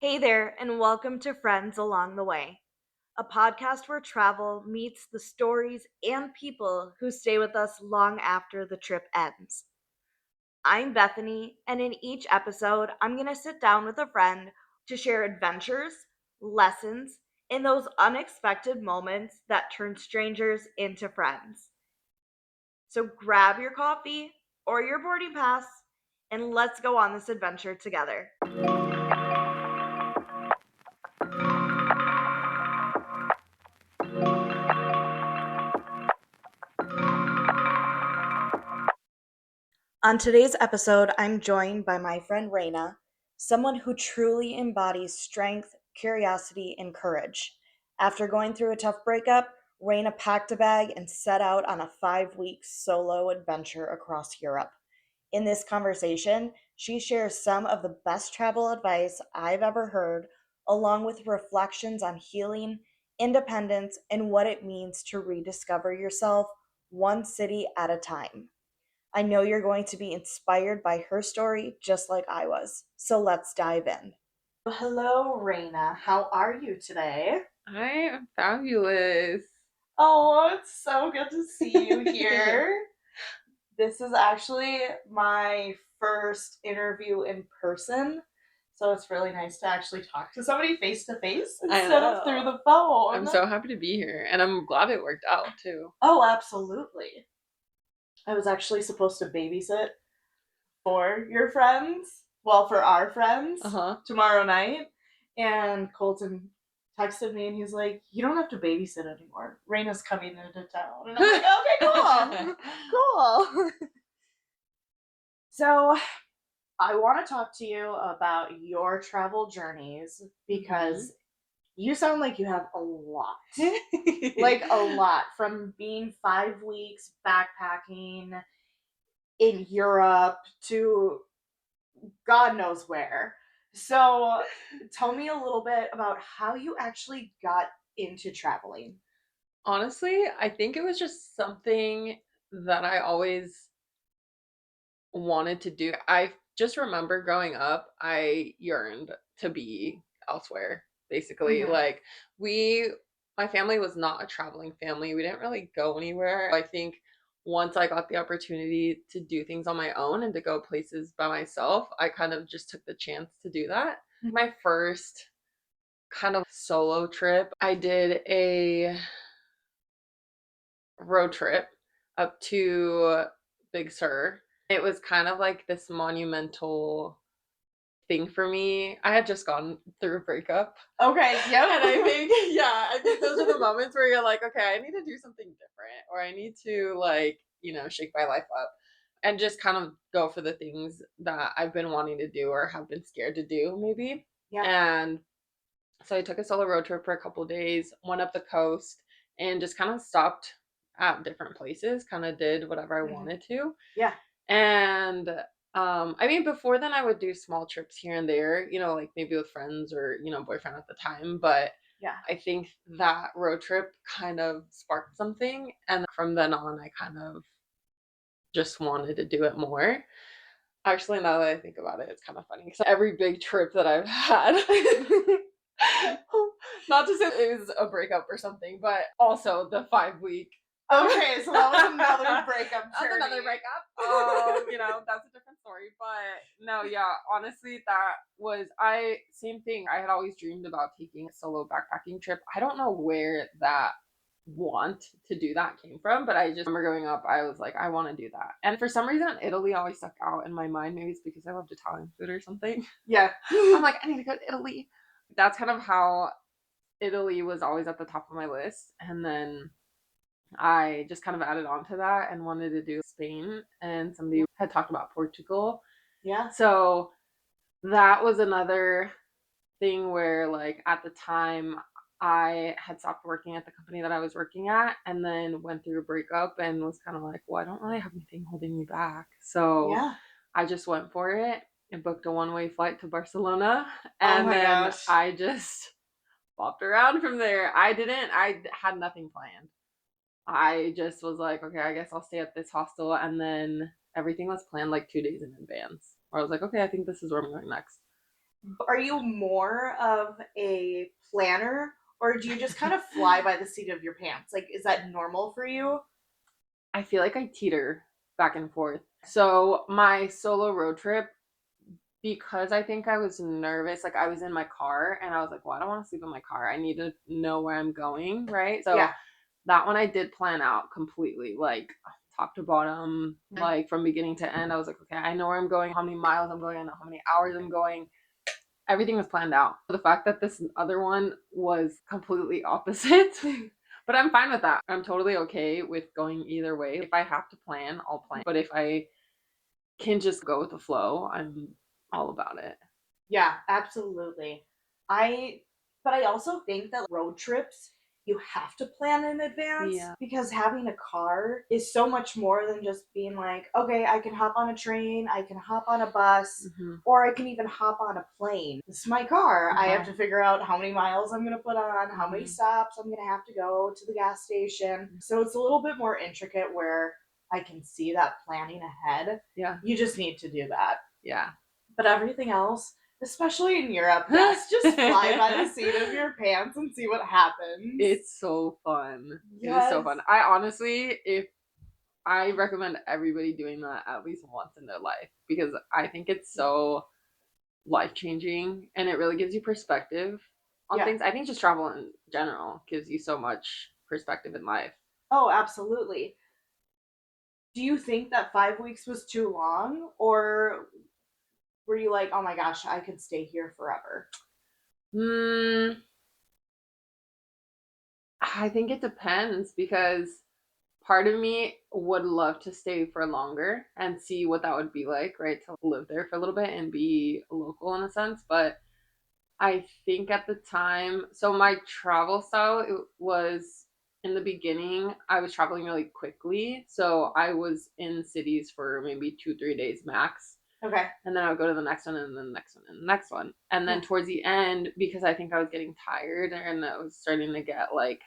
Hey there, and welcome to Friends Along the Way, a podcast where travel meets the stories and people who stay with us long after the trip ends. I'm Bethany, and in each episode, I'm going to sit down with a friend to share adventures, lessons, and those unexpected moments that turn strangers into friends. So grab your coffee or your boarding pass, and let's go on this adventure together. On today's episode, I'm joined by my friend Reyna, someone who truly embodies strength, curiosity, and courage. After going through a tough breakup, Reyna packed a bag and set out on a 5 week solo adventure across Europe. In this conversation, she shares some of the best travel advice I've ever heard, along with reflections on healing, independence, and what it means to rediscover yourself one city at a time. I know you're going to be inspired by her story just like I was. So let's dive in. Hello, Reyna. How are you today? I am fabulous. Oh, it's so good to see you here. This is actually my first interview in person. So it's really nice to actually talk to somebody face to face I instead of through know. the phone. I'm so happy to be here, and I'm glad it worked out too. Oh, absolutely. I was actually supposed to babysit for your friends, well, for our friends Uh huh. tomorrow night. And Colton texted me and he's like, "You don't have to babysit anymore. Raina's coming into town." And I'm like, "Okay, cool. Cool." So I want to talk to you about your travel journeys because you sound like you have a lot. Like a lot. From being 5 weeks backpacking in Europe to God knows where. So tell me a little bit about how you actually got into traveling. Honestly, I think it was just something that I always wanted to do. I just remember growing up, I yearned to be elsewhere, basically. Mm-hmm. My family was not a traveling family. We didn't really go anywhere. I think once I got the opportunity to do things on my own and to go places by myself, I kind of just took the chance to do that. My first kind of solo trip, I did a road trip up to Big Sur. It was kind of like this monumental thing for me. I had just gone through a breakup. Okay, yep. And I think, yeah, I think those are the moments where you're like, okay, I need to do something different, or I need to, like, shake my life up and just kind of go for the things that I've been wanting to do or have been scared to do, maybe. Yeah. And so I took a solo road trip for a couple days, went up the coast, and just kind of stopped at different places, kind of did whatever I Mhm. wanted to. Yeah. And I mean, before then, I would do small trips here and there, like maybe with friends or, boyfriend at the time. But Yeah. I think that road trip kind of sparked something. And from then on, I kind of just wanted to do it more. Actually, now that I think about it, it's kind of funny because every big trip that I've had, not to say it was a breakup or something, but also the 5 week. Okay, so that was another breakup That's journey. another breakup. That's a different story. But no, yeah, honestly, that was same thing. I had always dreamed about taking a solo backpacking trip. I don't know where that want to do that came from, but I just remember growing up, I was like, I want to do that. And for some reason, Italy always stuck out in my mind. Maybe it's because I loved Italian food or something. Yeah. I'm like, I need to go to Italy. That's kind of how Italy was always at the top of my list. And then I just kind of added on to that and wanted to do Spain. And somebody had talked about Portugal. Yeah. So that was another thing where, like, at the time, I had stopped working at the company that I was working at and then went through a breakup and was kind of like, well, I don't really have anything holding me back. So Yeah. I just went for it and booked a one-way flight to Barcelona. Oh And my then gosh. I just bopped around from there. I had nothing planned. I just was like, okay, I guess I'll stay at this hostel. And then everything was planned like 2 days in advance. Where I was like, okay, I think this is where I'm going next. Are you more of a planner or do you just kind of fly by the seat of your pants? Like, is that normal for you? I feel like I teeter back and forth. So my solo road trip, because I think I was nervous, like I was in my car and I was like, well, I don't want to sleep in my car. I need to know where I'm going, right? So Yeah. that one I did plan out completely, like top to bottom, like from beginning to end. I was like, okay, I know where I'm going, how many miles I'm going, I know how many hours I'm going. Everything was planned out. The fact that this other one was completely opposite, but I'm fine with that. I'm totally okay with going either way. If I have to plan, I'll plan. But if I can just go with the flow, I'm all about it. Yeah, absolutely. I but I also think that road trips you have to plan in advance Yeah. because having a car is so much more than just being like, okay, I can hop on a train, I can hop on a bus, Mm-hmm. or I can even hop on a plane. It's my car. I have Uh-huh. to figure out how many miles I'm going to put on, how many Mm-hmm. stops I'm going to have to go to the gas station. So it's a little bit more intricate where I can see that planning ahead. Yeah. You just need to do that. Yeah. But everything else, especially in Europe, yes, just fly by the seat of your pants and see what happens. It's so fun. It is so Yes. fun. I honestly, if I recommend everybody doing that at least once in their life because I think it's so life changing and it really gives you perspective on Yeah. things. I think just travel in general gives you so much perspective in life. Oh, absolutely. Do you think that 5 weeks was too long, or were you like, oh my gosh, I could stay here forever? Hmm, I think it depends because part of me would love to stay for longer and see what that would be like, right? To live there for a little bit and be a local in a sense. But I think at the time, so my travel style it was in the beginning, I was traveling really quickly. So I was in cities for maybe 2, 3 days max. Okay. And then I would go to the next one and then the next one and the next one. And then Yeah. towards the end, because I think I was getting tired and I was starting to get like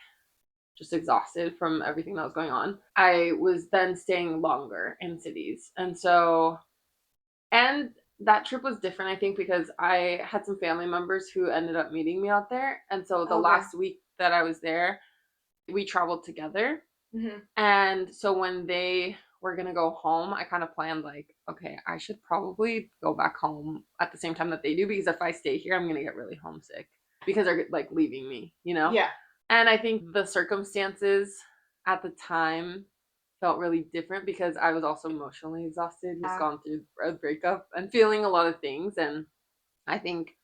just exhausted from everything that was going on, I was then staying longer in cities. And so, and that trip was different, I think, because I had some family members who ended up meeting me out there. And so the Okay. last week that I was there, we traveled together. Hmm. And so when they were going to go home, I kind of planned like, okay, I should probably go back home at the same time that they do because if I stay here, I'm going to get really homesick because they're like leaving me, you know? Yeah. And I think the circumstances at the time felt really different because I was also emotionally exhausted, just gone through a breakup and feeling a lot of things. And I think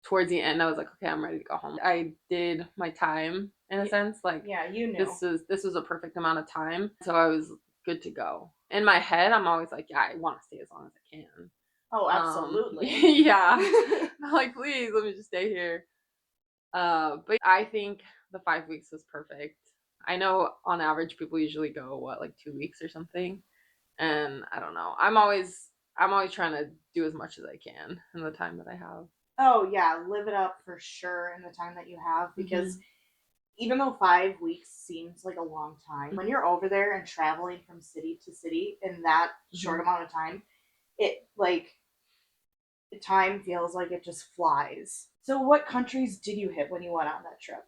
towards the end, I was like, okay, I'm ready to go home. I did my time in a sense. Like Yeah, you knew. this was a perfect amount of time, so I was good to go. In my head, I'm always like, yeah, I want to stay as long as I can. Oh, absolutely. Yeah, like please let me just stay here. But I think the 5 weeks was perfect. I know on average people usually go what like 2 weeks or something, and I don't know. I'm always trying to do as much as I can in the time that I have. Oh, yeah, live it up for sure in the time that you have because Mm-hmm. even though 5 weeks seems like a long time, when you're over there and traveling from city to city in that short Mm-hmm. amount of time, it like the time feels like it just flies. So, what countries did you hit when you went on that trip?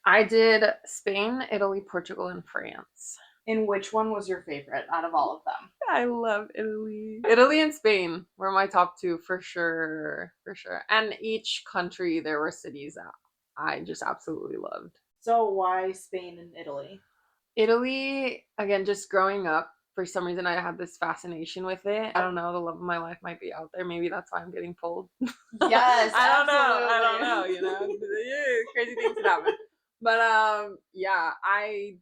I did Spain, Italy, Portugal, and France. And which one was your favorite out of all of them? I love Italy. Italy and Spain were my top two for sure, for sure. And each country, there were cities that I just absolutely loved. So, why Spain and Italy? Italy, again, just growing up, for some reason, I had this fascination with it. I don't know, the love of my life might be out there. Maybe that's why I'm getting pulled. Yes, I don't know. I don't know. absolutely. Yeah, crazy things could happen. But yeah, I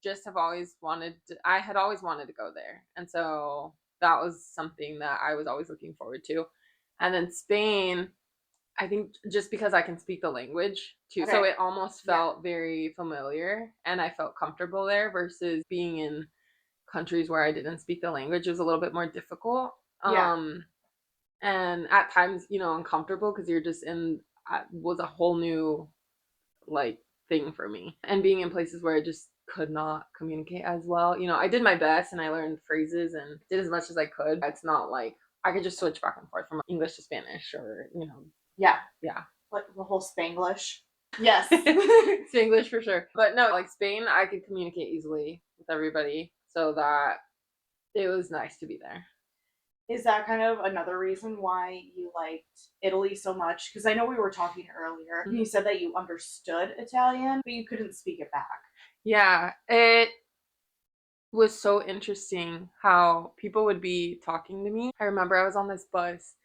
just have always wanted. I had always wanted to go there, and so that was something that I was always looking forward to. And then Spain, I think just because I can speak the language too, so Okay. it almost Yeah. felt very familiar, and I felt comfortable there versus being in countries where I didn't speak the language. It was a little bit more difficult. Yeah. And at times, uncomfortable because you're just in was a whole new like thing for me. And being in places where I just could not communicate as well. I did my best and I learned phrases and did as much as I could. It's not like I could just switch back and forth from English to Spanish or, Yeah. yeah. Like the whole Spanglish. Yes. Spanglish for sure. But no, like Spain, I could communicate easily with everybody. So that it was nice to be there. Is that kind of another reason why you liked Italy so much? Because I know we were talking earlier, and you said that you understood Italian, but you couldn't speak it back. Yeah, it was so interesting how people would be talking to me. I remember I was on this bus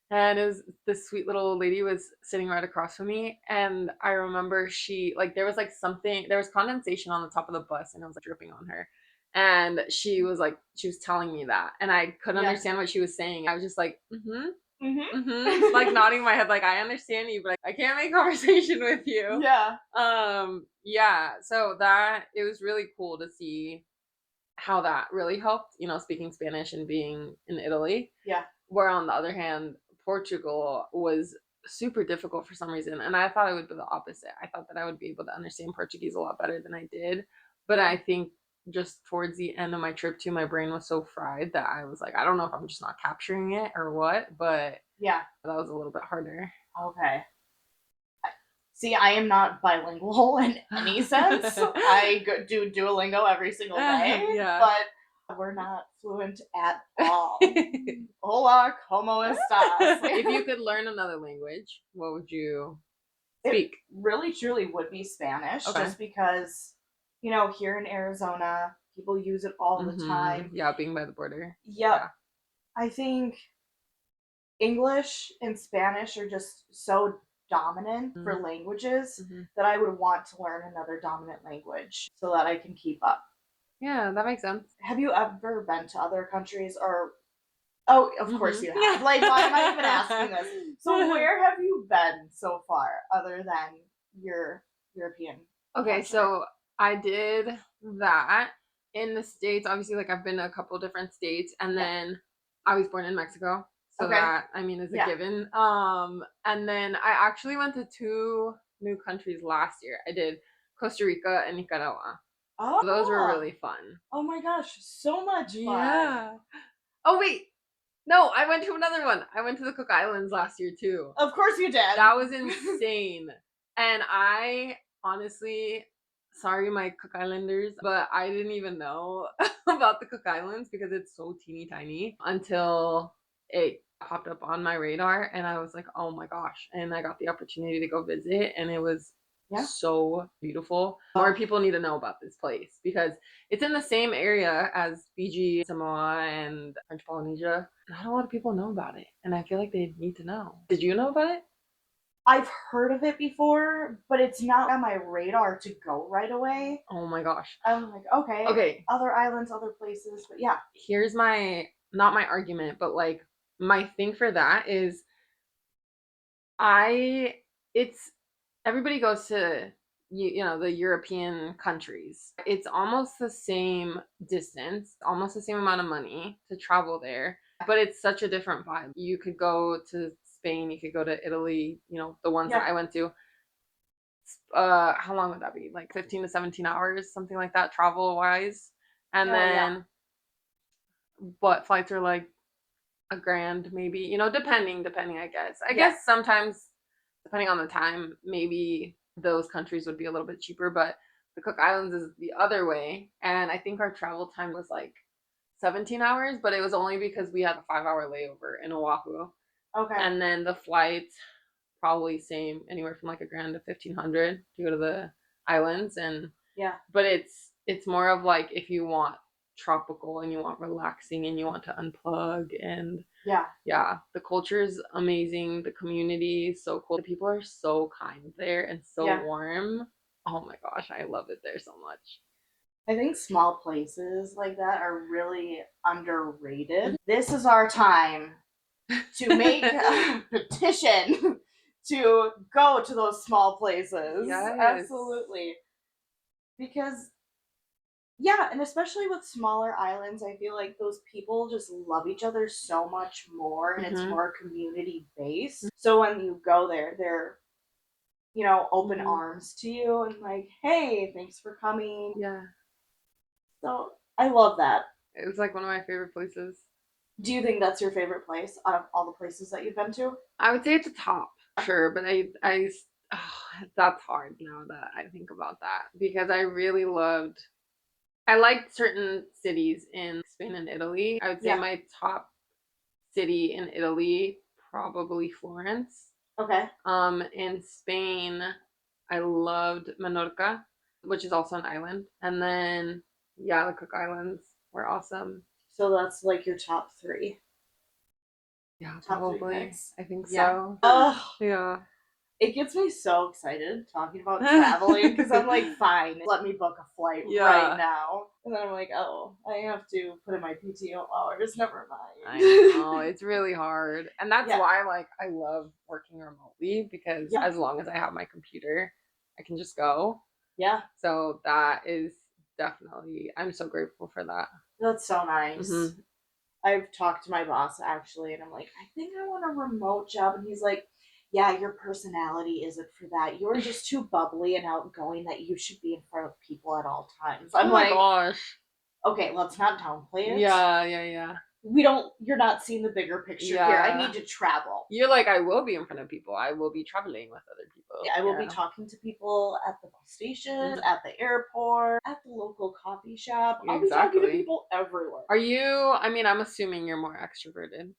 and it was this sweet little old lady was sitting right across from me, and I remember she like there was like something, there was condensation on the top of the bus and it was like dripping on her. And she was telling me that and I couldn't Yeah. understand what she was saying. I was just like, mm-hmm. Like Mm-hmm. nodding my head like I understand you, but I can't make conversation with you. Yeah. Yeah, so that it was really cool to see how that really helped, speaking Spanish and being in Italy. Yeah. Where on the other hand, Portugal was super difficult for some reason. And I thought it would be the opposite. I thought that I would be able to understand Portuguese a lot better than I did. But I think just towards the end of my trip too, my brain was so fried that I was like, I don't know if I'm just not capturing it or what, but Yeah. that was a little bit harder. Okay. See, I am not bilingual in any sense. I do Duolingo every single day, Yeah. but we're not fluent at all. Hola, como estas? If you could learn another language, what would you It speak? really truly would be Spanish, Okay. just because, here in Arizona, people use it all the time. Yeah, being by the border. Yep. Yeah. I think English and Spanish are just so dominant for languages that I would want to learn another dominant language so that I can keep up. Yeah, that makes sense. Have you ever been to other countries or oh, of course you have. Yeah. Like, why am I even asking this? So where have you been so far other than your European Okay, country? so I did that in the States. Obviously, like I've been to a couple different states, and Yeah. then I was born in Mexico. So Okay. that I mean is a Yeah. given. And then I actually went to two new countries last year. I did Costa Rica and Nicaragua. Oh. So those were really fun. Oh my gosh, so much fun. Yeah. Oh wait, no, I went to another one. I went to the Cook Islands last year too. Of course you did. That was insane. And I honestly, sorry, my Cook Islanders, but I didn't even know about the Cook Islands because it's so teeny tiny until it popped up on my radar. And I was like, oh my gosh. And I got the opportunity to go visit, and it was so beautiful. More people need to know about this place because it's in the same area as Fiji, Samoa, and French Polynesia. Not a lot of people know about it, and I feel like they need to know. Did you know about it? I've heard of it before, but it's not on my radar to go right away. Oh my gosh. I'm like, okay, other islands, other places, but yeah. Here's my, not my argument, but like my thing for that is it's everybody goes to the European countries. It's almost the same distance, almost the same amount of money to travel there, but it's such a different vibe. You could go to Spain, you could go to Italy, the ones that I went to. How long would that be? Like 15 to 17 hours, something like that, travel wise. And then what flights are like a grand maybe, depending, I guess. I guess sometimes depending on the time, maybe those countries would be a little bit cheaper, but the Cook Islands is the other way. And I think our travel time was like 17 hours, but it was only because we had a 5-hour layover in Oahu. Okay. And then the flight probably same, anywhere from like a grand to 1,500 to go to the islands. And but it's more of like if you want tropical and you want relaxing and you want to unplug, and the culture is amazing, the community is so cool, the people are so kind there and so warm. Oh my gosh, I love it there so much. I think small places like that are really underrated. This is our time to make a petition to go to those small places. Yes. Absolutely. Because and especially with smaller islands, I feel like those people just love each other so much more, and it's more community based. So when you go there, they're open arms to you and like, hey, thanks for coming. Yeah. So I love that. It was like one of my favorite places. Do you think that's your favorite place out of all the places that you've been to? I would say it's a top, sure, but that's hard now that I think about that because I liked certain cities in Spain and Italy. I would say Yeah. my top city in Italy, probably Florence. Okay. In Spain, I loved Menorca, which is also an island. And then, yeah, the Cook Islands were awesome. So that's like your top three. Yeah, Top three probably. picks. I think Yeah. so. Oh, Yeah. it gets me so excited talking about traveling because I'm like, fine, let me book a flight right Yeah. now. And then I'm like, oh, I have to put in my PTO hours. Never I mind. know. It's really hard. And that's Yeah. why like I love working remotely because Yeah. as long as I have my computer, I can just go. Yeah. So that is definitely I'm so grateful for that. That's so nice. Mhm. I've talked to my boss actually, and I'm like, I think I want a remote job. And he's like, yeah, your personality isn't for that. You're just too bubbly and outgoing that you should be in front of people at all times. Oh I'm my like, gosh. okay, let's not downplay it. Yeah, yeah, yeah. You're not seeing the bigger picture here. I Yeah. need to travel. You're like, I will be in front of people. I will be traveling with other people. I will be Yeah. talking to people at the bus station, Mhm. at the airport, at the local coffee shop. I'll be talking to Exactly. people everywhere. Are you, I mean, I'm assuming you're more extroverted.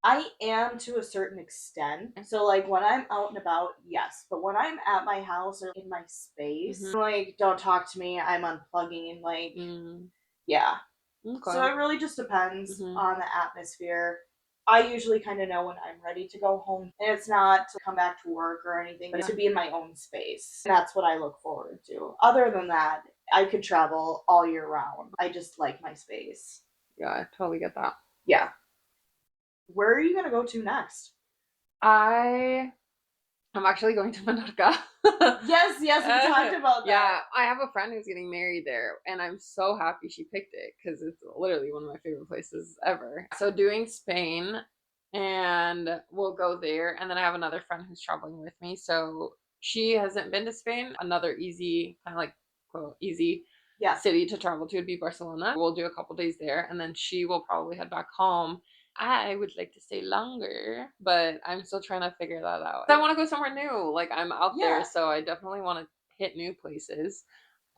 I am to a certain extent. So like when I'm out and about, yes. But when I'm at my house or in my space, Mhm. like don't talk to me. I'm unplugging. Like Mm. yeah. So Okay. it really just depends Mhm. on the atmosphere. I usually kind of know when I'm ready to go home. And it's not to come back to work or anything, but Yeah. to be in my own space. That's what I look forward to. Other than that, I could travel all year round. I just like my space. Yeah, I totally get that. Yeah. Where are you going to go to next? I I'm actually going to Menorca. Yes, yes, we talked about Yeah, that. I have a friend who's getting married there, and I'm so happy she picked it because it's literally one of my favorite places ever. So doing Spain, and we'll go there, and then I have another friend who's traveling with me. So she hasn't been to Spain. Another easy, kind of like quote easy Yeah. city to travel to would be Barcelona. We'll do a couple days there, and then she will probably head back home. I would like to stay longer, but I'm still trying to figure that out. I want to go somewhere new. Like I'm out there, Yeah. so I definitely want to hit new places.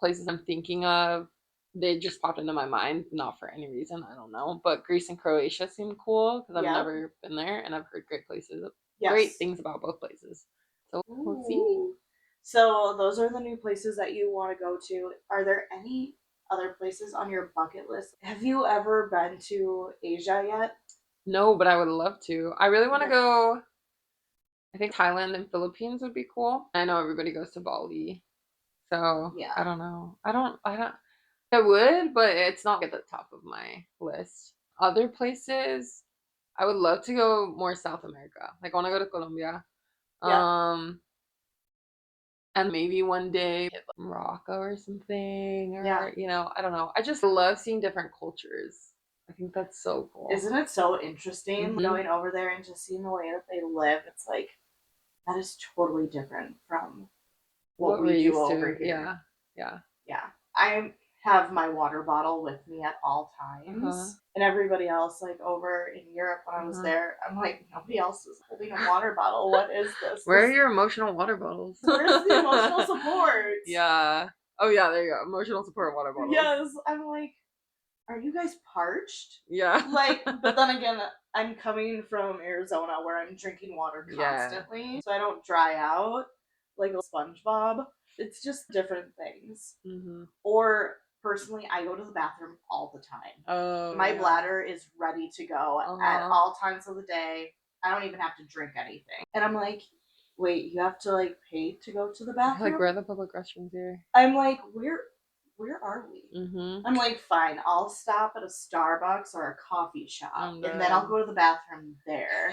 Places I'm thinking of. They just popped into my mind, not for any reason, I don't know. But Greece and Croatia seem cool because I've Yeah. never been there and I've heard great Yes. things about both places. So we'll see. Ooh. So those are the new places that you want to go to. Are there any other places on your bucket list? Have you ever been to Asia yet? No, but I would love to. I really want to Okay. go. I think Thailand and Philippines would be cool. I know everybody goes to Bali. So I Yeah. don't know. I would, but it's not at the top of my list. Other places, I would love to go more South America. Like I want to go to Colombia. Yeah. Um, and maybe one day hit like Morocco or something, Yeah. or I don't know. I just love seeing different cultures. I think that's so cool. Isn't it so interesting Hmm. going over there and just seeing the way that they live? It's like that is totally different from what What we're we do used over to, here. yeah, yeah. Yeah. I have my water bottle with me at all Uh huh. times. And everybody else, like over in Europe when I Uh was huh. there, I'm like, nobody else is holding a water bottle. What is this? Where are your emotional water bottles? Where's the emotional support? Yeah. Oh yeah, there you go. Emotional support water bottles. Yes. I'm like, are you guys parched? Yeah. Like, but then again, I'm coming from Arizona where I'm drinking water Yeah. constantly, so I don't dry out like a SpongeBob. It's just different things. Hmm. Or personally, I go to the bathroom all the time. Oh My yeah. bladder is ready to go Uh at huh. all times of the day. I don't even have to drink anything. And I'm like, wait, you have to like pay to go to the Like bathroom? where are the public restrooms here? I'm like, where are we? Mm-hmm. I'm like, fine, I'll stop at a Starbucks or a coffee shop And and then I'll go to the bathroom there.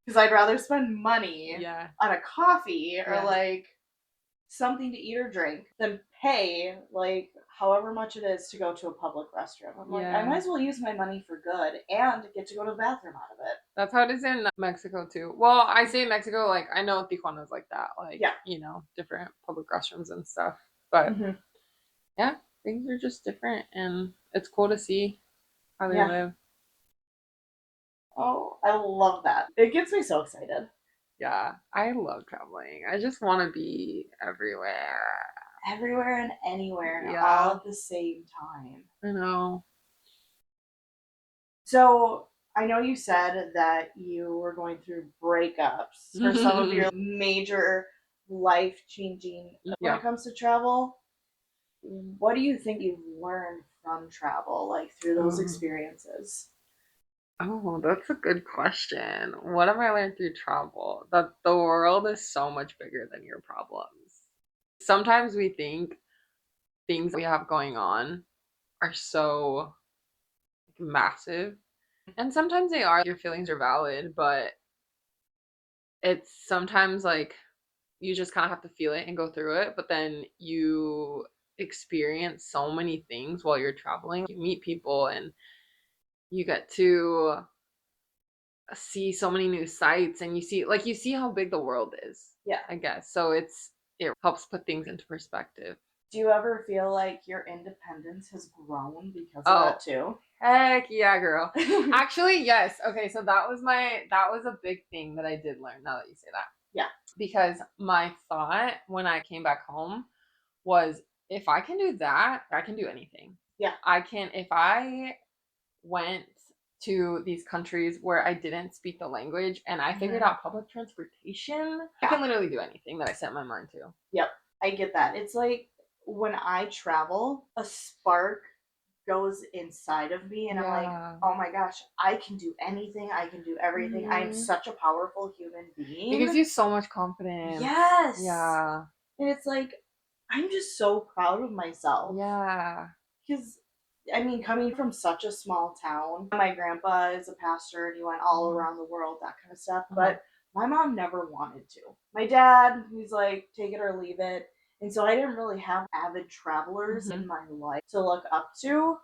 Because I'd rather spend money yeah. on a coffee or Yeah. like something to eat or drink than pay like however much it is to go to a public restroom. I'm like, I might Yeah. as well use my money for good and get to go to the bathroom out of it. That's how it is in Mexico too. Well, I say Mexico, like I know Tijuana's like that, like Yeah. different public restrooms and stuff. But Mm-hmm. yeah, things are just different, and it's cool to see how they Yeah. live. Oh, I love that. It gets me so excited. Yeah, I love traveling. I just want to be everywhere. Everywhere and anywhere, all Yeah, at the same time. I know. So I know you said that you were going through breakups for some of your major life changing when Yeah. it comes to travel. What do you think you've learned from travel, like through those Oh, experiences? oh, that's a good question. What have I learned through travel? That the world is so much bigger than your problems. Sometimes we think things we have going on are so massive, and sometimes they are. Your feelings are valid, but it's sometimes like you just kind of have to feel it and go through it. But then you experience so many things while you're traveling. You meet people and you get to see so many new sights and you see how big the world is. Yeah. I guess. So it helps put things into perspective. Do you ever feel like your independence has grown because of that Oh, too? heck yeah, girl. Actually, yes. Okay, so that was a big thing that I did learn now that you say that. Yeah. Because my thought when I came back home was if I can do that, I can do anything. Yeah. I can if I went to these countries where I didn't speak the language and I figured out public transportation, I can literally do anything that I set my mind to. Yep. I get that. It's like when I travel, a spark goes inside of me and I'm like, Yeah. oh my gosh, I can do anything. I can do everything. I am Mhm. such a powerful human It gives being. you so much confidence. Yes. Yeah. And it's like, I'm just so proud of myself. Yeah. Because, I mean, coming from such a small town, my grandpa is a pastor and he went all Mhm. around the world, that kind of stuff. Uh-huh. But my mom never wanted to. My dad, he's like, take it or leave it. And so I didn't really have avid travelers in Mhm. my life to look up to.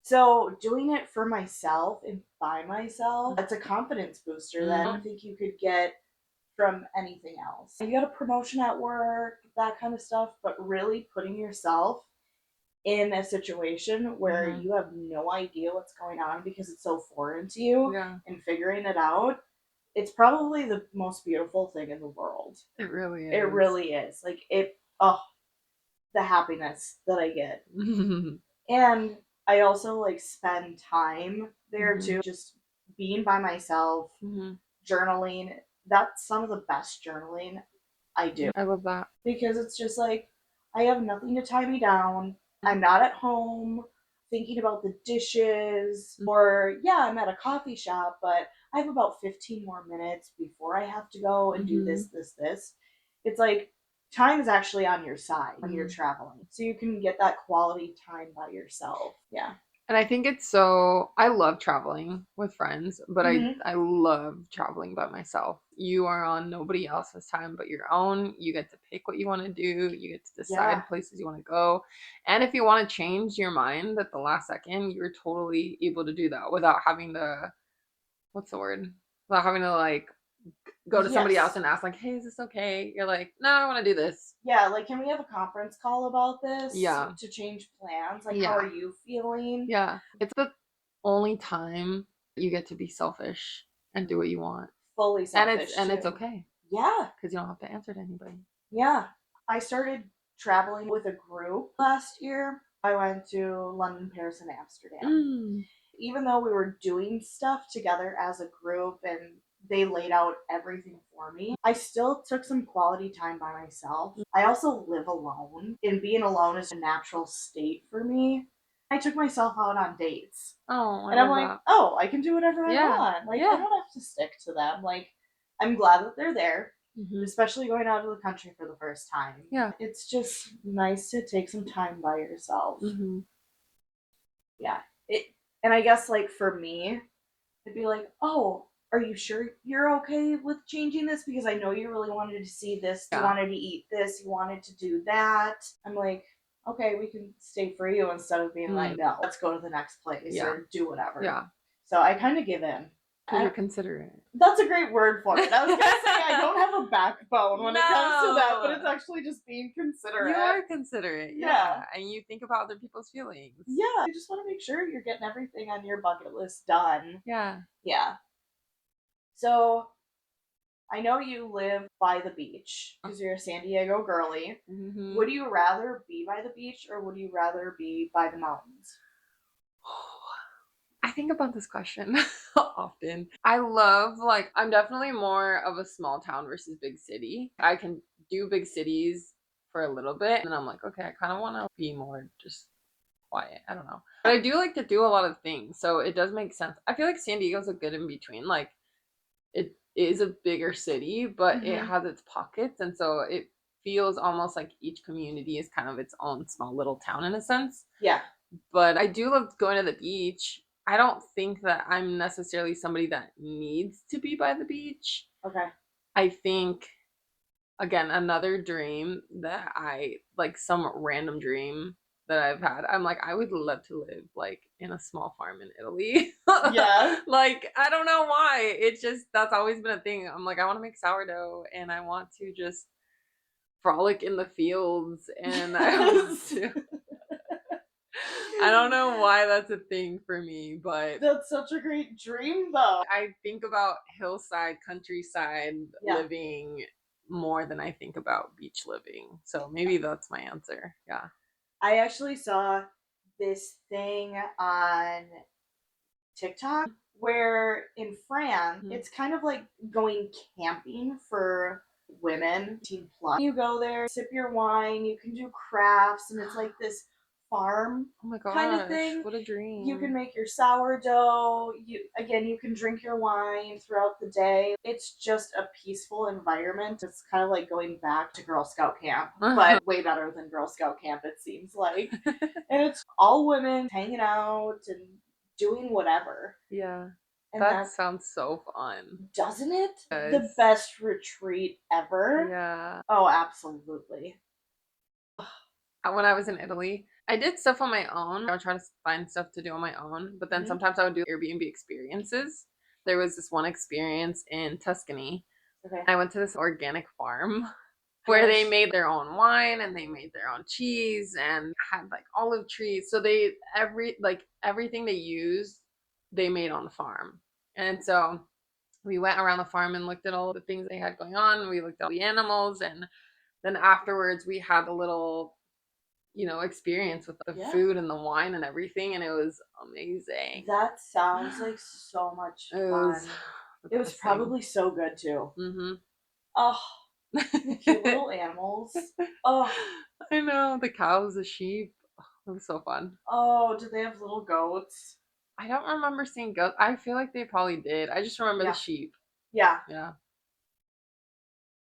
So doing it for myself and by myself, it's a confidence booster that I don't Mhm. think you could get from anything else. You got a promotion at work, that kind of stuff, but really putting yourself in a situation where Mhm. you have no idea what's going on because it's so foreign to you Yeah. and figuring it out, it's probably the most beautiful thing in the world. It really It is. really is. Like the happiness that I get. And I also like spend time there Mhm. too, just being by myself, Mhm. journaling. That's some of the best journaling I do I love that. because it's just like I have nothing to tie me down. I'm not at home thinking about the dishes, or yeah, I'm at a coffee shop, but I have about 15 more minutes before I have to go and do Mhm. this. It's like time is actually on your side when you're Mhm. traveling. So you can get that quality time by yourself. Yeah. And I think it's so I love traveling with friends, but Hmm. I love traveling by myself. You are on nobody else's time but your own. You get to pick what you want to do. You get to Yeah. decide places you want to go. And if you want to change your mind at the last second, you're totally able to do that without having to what's the word? Without having to like go to somebody else Yes. and ask like, "Hey, is this okay?" You're like, "No, I want to do this." Yeah, like, can we have a conference call about this Yeah. to change plans? Like, how are Yeah. you feeling? Yeah. It's the only time you get to be selfish and do what you want. Fully selfish And it's too. okay Yeah, because you don't have to answer to anybody. yeah. I started traveling with a group last year. I went to London, Paris, and Amsterdam. Mm. Even though we were doing stuff together as a group and they laid out everything for me, I still took some quality time by myself. I also live alone, and being alone is a natural state for me. I took myself out on dates. Oh, I And I'm love like, that. oh, I can do whatever I Yeah. want. Like, I Yeah. don't have to stick to them. Like, I'm glad that they're there, Hmm. especially going out of the country for the first time. Yeah. It's just nice to take some time by yourself. Hmm. Yeah. And I guess, like, for me, it'd be like, oh, are you sure you're okay with changing this? Because I know you really wanted to see this, you Yeah. wanted to eat this, you wanted to do that. I'm like, okay, we can stay for you instead of being like, Mm. no, let's go to the next place Yeah. or do whatever. Yeah. So I kind of give in. Because you're considerate. That's a great word for it. I was gonna say I don't have a backbone when it comes to that, but it's No. actually just being considerate. You are considerate, yeah. And you think about other people's feelings. Yeah, you just want to make sure you're getting everything on your bucket list done. Yeah. Yeah. So I know you live by the beach because you're a San Diego girly. Mm-hmm. Would you rather be by the beach or would you rather be by the mountains? I think about this question often. I love, like, I'm definitely more of a small town versus big city. I can do big cities for a little bit, and I'm like, okay, I kind of want to be more just quiet. I don't know. But I do like to do a lot of things, so it does make sense. I feel like San Diego's a good in between. Like, it is a bigger city, but it has its pockets, and so it feels almost like each community is kind of its own small little town in a sense. Yeah. But I do love going to the beach. I don't think that I'm necessarily somebody that needs to be by the beach. Okay. I think, again, another dream that like some random dream that I've had. I'm like, I would love to live like in a small farm in Italy. Yeah. Like, I don't know why. It's just, that's always been a thing. I'm like, I want to make sourdough and I want to just frolic in the fields and I want to. I don't know why that's a thing for me, but That's such a great dream, though. I think about hillside, countryside living more than I think about beach living. So maybe that's my answer. Yeah. I actually saw this thing on TikTok where in France, it's kind of like going camping for women, 18 plus. You go there, sip your wine, you can do crafts, and it's like this farm Oh my gosh, kind of thing. what a dream. You can make your sourdough. You can drink your wine throughout the day. It's just a peaceful environment. It's kind of like going back to Girl Scout camp, but way better than Girl Scout camp, it seems like. And it's all women hanging out and doing whatever. Yeah. And that sounds so fun. Doesn't it? Yes. The best retreat ever. Yeah. Oh, absolutely. When I was in Italy, I did stuff on my own. I would try to find stuff to do on my own, but then sometimes I would do Airbnb experiences. There was this one experience in Tuscany. Okay. I went to this organic farm where they made their own wine and they made their own cheese and had like olive trees. So they everything they used, they made on the farm. And so we went around the farm and looked at all the things they had going on. We looked at all the animals, and then afterwards we had a little experience with the food and the wine and everything, and it was amazing. That sounds like so much fun. It was probably so good too. Mm-hmm. Oh, the cute little animals. Oh, I know, the cows, the sheep. It was so fun. Oh, did they have little goats? I don't remember seeing goats. I feel like they probably did. I just remember the sheep. Yeah. Yeah.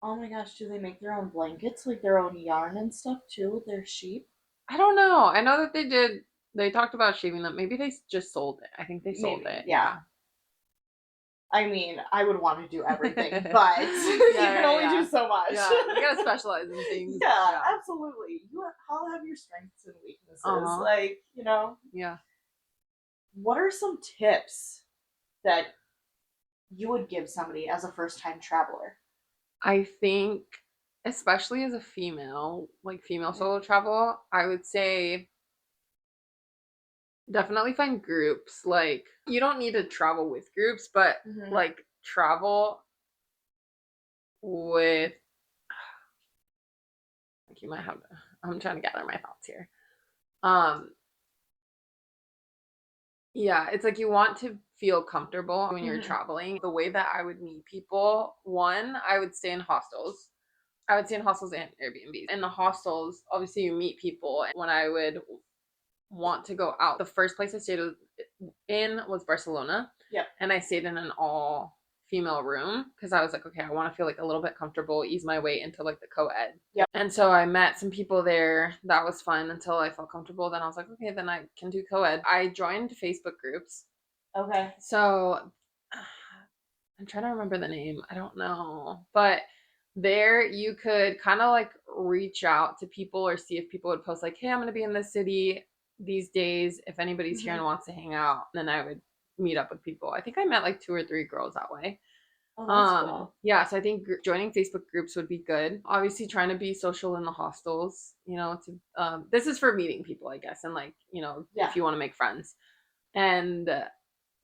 Oh my gosh, do they make their own blankets, like their own yarn and stuff too with their sheep? I don't know. I know that they did. They talked about shaving them. Maybe they just sold it. I think they sold it. Yeah. I mean, I would want to do everything, but you can only do so much. Yeah, you gotta specialize in things. Yeah, absolutely. You all have your strengths and weaknesses, like, Yeah. What are some tips that you would give somebody as a first-time traveler? I think, especially as a female, like female solo travel, I would say definitely find groups. Like, you don't need to travel with groups, but like travel with, like, you might have to, I'm trying to gather my thoughts here. Yeah, it's like you want to feel comfortable when you're traveling. The way that I would meet people, one, I would stay in hostels. I would stay in hostels and Airbnbs. In the hostels, obviously you meet people. When I would want to go out, the first place I stayed in was Barcelona. Yep. And I stayed in an all female room because I was like, okay, I want to feel like a little bit comfortable, ease my way into like the co-ed. Yep. And so I met some people there. That was fun until I felt comfortable. Then I was like, okay, then I can do co-ed. I joined Facebook groups. Okay. So I'm trying to remember the name. I don't know. But there you could kind of like reach out to people or see if people would post like, hey, I'm going to be in this city these days. If anybody's here and wants to hang out, then I would meet up with people. I think I met like 2 or 3 girls that way. Oh, that's cool. Yeah, so I think joining Facebook groups would be good. Obviously, trying to be social in the hostels, to this is for meeting people, I guess, and like, Yeah. if you want to make friends. And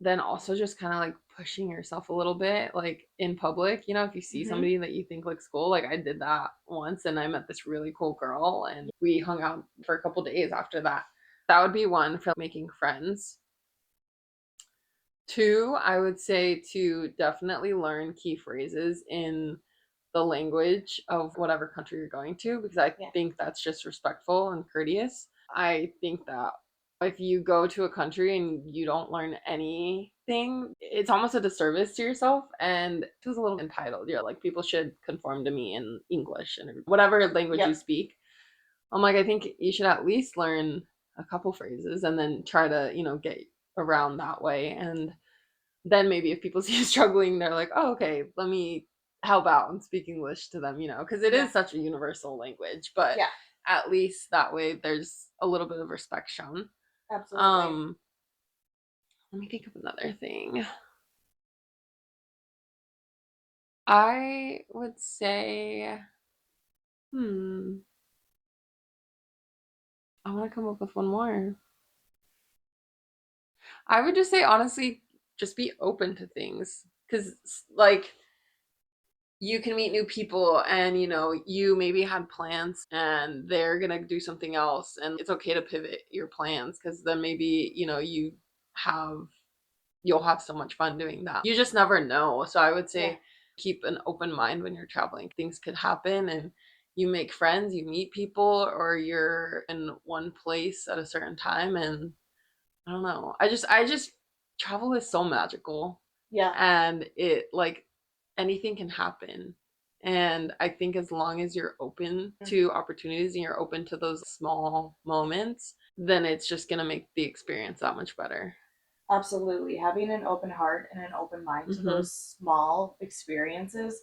then also just kind of like pushing yourself a little bit, like in public, if you see Hmm. somebody that you think looks cool. Like I did that once and I met this really cool girl and we hung out for a couple days after that. That would be one for making friends. Two, I would say to definitely learn key phrases in the language of whatever country you're going to because I Yeah. think that's just respectful and courteous. I think that if you go to a country and you don't learn anything, it's almost a disservice to yourself and it feels a little entitled. You're like, people should conform to me in English and whatever language you Yep. speak. I'm like, I think you should at least learn a couple phrases and then try to, get around that way. And then maybe if people see you struggling, they're like, oh, okay, let me help out and speak English to them, because it Yeah. is such a universal language, but Yeah. at least that way there's a little bit of respect shown. Absolutely. Um, Let me think of another thing. I would say, hmm, I want to come up with one more. I would just say, honestly, just be open to things. Because, like, you can meet new people and you maybe had plans and they're gonna do something else and it's okay to pivot your plans because then maybe have you'll have so much fun doing that. You just never know, so I would Yeah. say keep an open mind when you're traveling. Things could happen and you make friends, you meet people, or you're in one place at a certain time. And I don't know, I just travel is so magical Yeah. and it like anything can happen. And I think as long as you're open to opportunities and you're open to those small moments, then it's just going to make the experience that much better. Absolutely. Having an open heart and an open mind to Hmm. those small experiences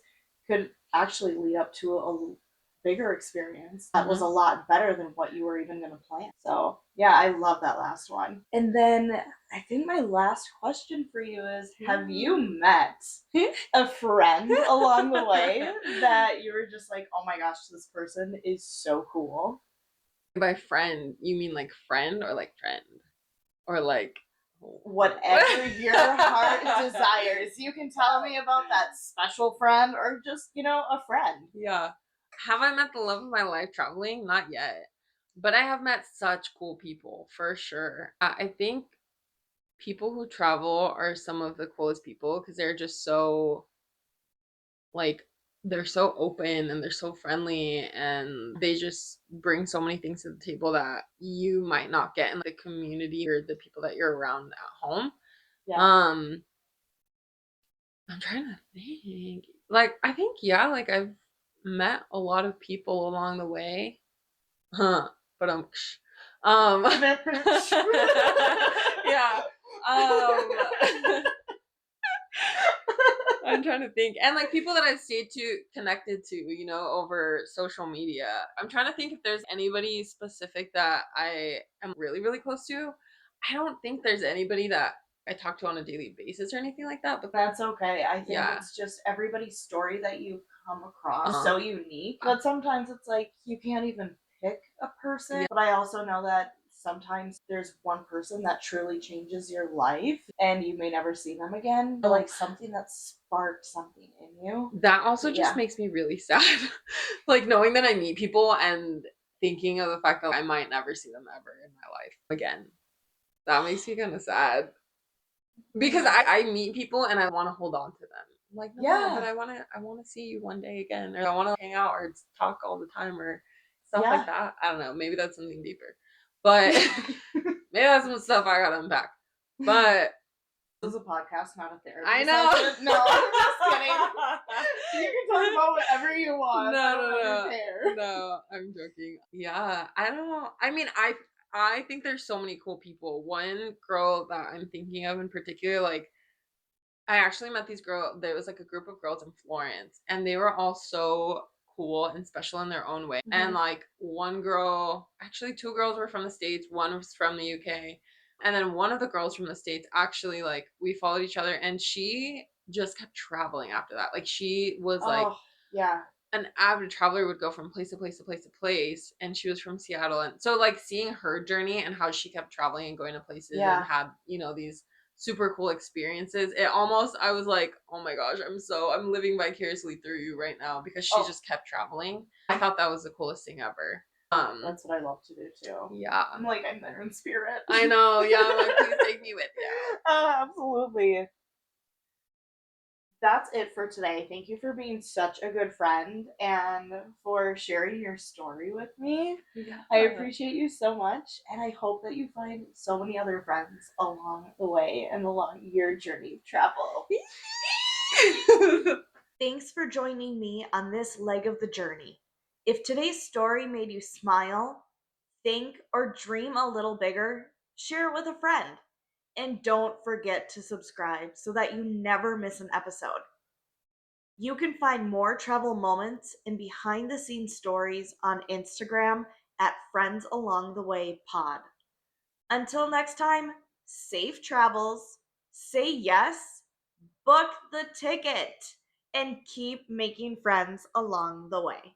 could actually lead up to a bigger experience that was a Hmm. lot better than what you were even going to plan. So, yeah, I love that last one. And then I think my last question for you is, have you met a friend along the way that you were just like, oh my gosh, this person is so cool? By friend, you mean like friend or like friend? Or like Whatever your heart desires. You can tell me about that special friend or just, a friend. Yeah. Have I met the love of my life traveling? Not yet. But I have met such cool people for sure. I think people who travel are some of the coolest people because they're just so like they're so open and they're so friendly and they just bring so many things to the table that you might not get in the community or the people that you're around at home. Yeah. Um I'm trying to think. Like I think yeah, like I've met a lot of people along the way. Huh. But um yeah. Um I'm trying to think. And like people that I've stayed to connected to, over social media. I'm trying to think if there's anybody specific that I am really, really close to. I don't think there's anybody that I talk to on a daily basis or anything like that. But That's okay. I think yeah. it's just everybody's story that you come across Uh-huh. so unique. But sometimes it's like you can't even pick a person. Yeah. But I also know that sometimes there's one person that truly changes your life and you may never see them again. Or like something that sparked something in you. That also But just yeah. makes me really sad. Like knowing that I meet people and thinking of the fact that I might never see them ever in my life again. That makes me kind of sad. Because I meet people and I want to hold on to them. I'm like, no, but Yeah. I wanna see you one day again, or I wanna hang out or talk all the time or stuff like Yeah. that. I don't know, maybe that's something deeper. But maybe that's some stuff I gotta unpack. But This is a podcast, not a I therapy know. session. No, I'm just kidding. You can talk about whatever you want. I No, don't no, ever no. care. No, I'm joking. Yeah, I don't know. I mean, I think there's so many cool people. One girl that I'm thinking of in particular, like I actually met these girls. There was like a group of girls in Florence, and they were all so cool and special in their own way. And Mhm. like one girl, actually two girls were from the States, one was from the UK. And then one of the girls from the States actually, like, we followed each other and she just kept traveling after that. Like, she was like Oh, yeah. an avid traveler, would go from place to place to place to place, and she was from Seattle. And so, like, seeing her journey and how she kept traveling and going to places and Yeah. had, these super cool experiences, it almost, I was like, oh my gosh, I'm living vicariously through you right now because she Oh, just kept traveling. I thought that was the coolest thing ever. that's what I love to do too. Yeah. I'm like, I'm there in spirit. I know, yeah, I'm like, please take me with you. Oh, absolutely. That's it for today. Thank you for being such a good friend and for sharing your story with me. Yeah. I appreciate you so much, and I hope that you find so many other friends along the way and along your journey of travel. Thanks for joining me on this leg of the journey. If today's story made you smile, think, or dream a little bigger, share it with a friend. And don't forget to subscribe so that you never miss an episode. You can find more travel moments and behind the scenes stories on Instagram at Friends Along the Way Pod. Until next time, safe travels, say yes, book the ticket, and keep making friends along the way.